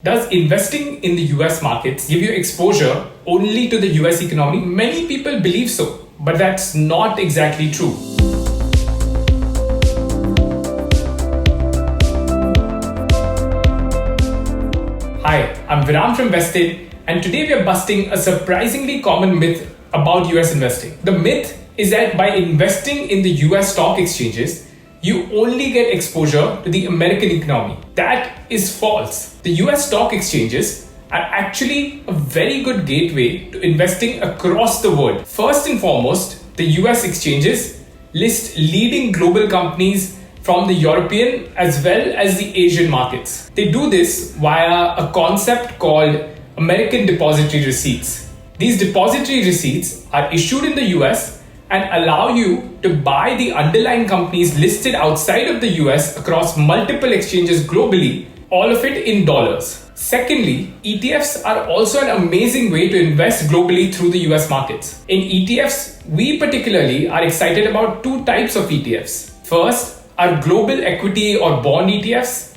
Does investing in the US markets give you exposure only to the US economy? Many people believe so, but that's not exactly true. Hi, I'm Viram from Vested, and today we are busting a surprisingly common myth about US investing. The myth is that by investing in the US stock exchanges, you only get exposure to the American economy. That is false. The US stock exchanges are actually a very good gateway to investing across the world. First and foremost, the US exchanges list leading global companies from the European as well as the Asian markets. They do this via a concept called American Depository Receipts. These depository receipts are issued in the US and allow you to buy the underlying companies listed outside of the US across multiple exchanges globally, all of it in dollars. Secondly, ETFs are also an amazing way to invest globally through the US markets. In ETFs, we particularly are excited about two types of ETFs. First are global equity or bond ETFs,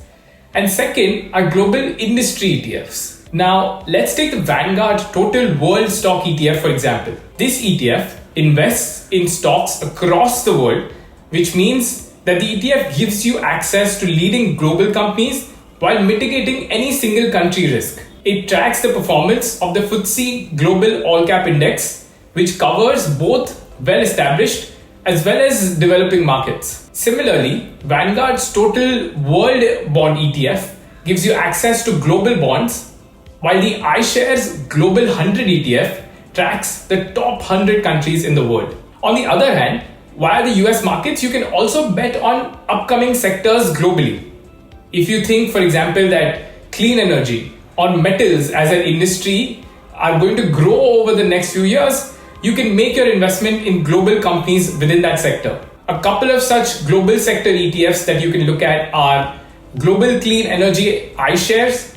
and second are global industry ETFs. Now, let's take the Vanguard Total World Stock ETF for example. This ETF invests in stocks across the world, which means that the ETF gives you access to leading global companies while mitigating any single country risk. It tracks the performance of the FTSE Global All Cap Index, which covers both well-established as well as developing markets. Similarly, Vanguard's Total World Bond ETF gives you access to global bonds, while the iShares Global 100 ETF tracks the top 100 countries in the world. On the other hand, via the US markets, you can also bet on upcoming sectors globally. If you think, for example, that clean energy or metals as an industry are going to grow over the next few years, you can make your investment in global companies within that sector. A couple of such global sector ETFs that you can look at are Global Clean Energy iShares,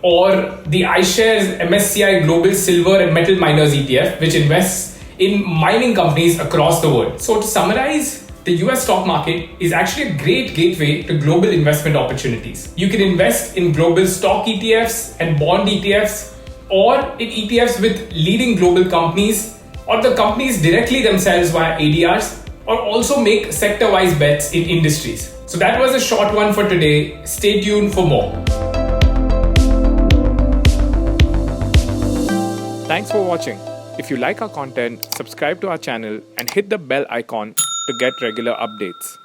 or the iShares MSCI Global Silver and Metal Miners ETF, which invests in mining companies across the world. So to summarize, the US stock market is actually a great gateway to global investment opportunities. You can invest in global stock ETFs and bond ETFs, or in ETFs with leading global companies, or the companies directly themselves via ADRs, or also make sector-wise bets in industries. So that was a short one for today. Stay tuned for more. Thanks for watching. If you like our content, subscribe to our channel and hit the bell icon to get regular updates.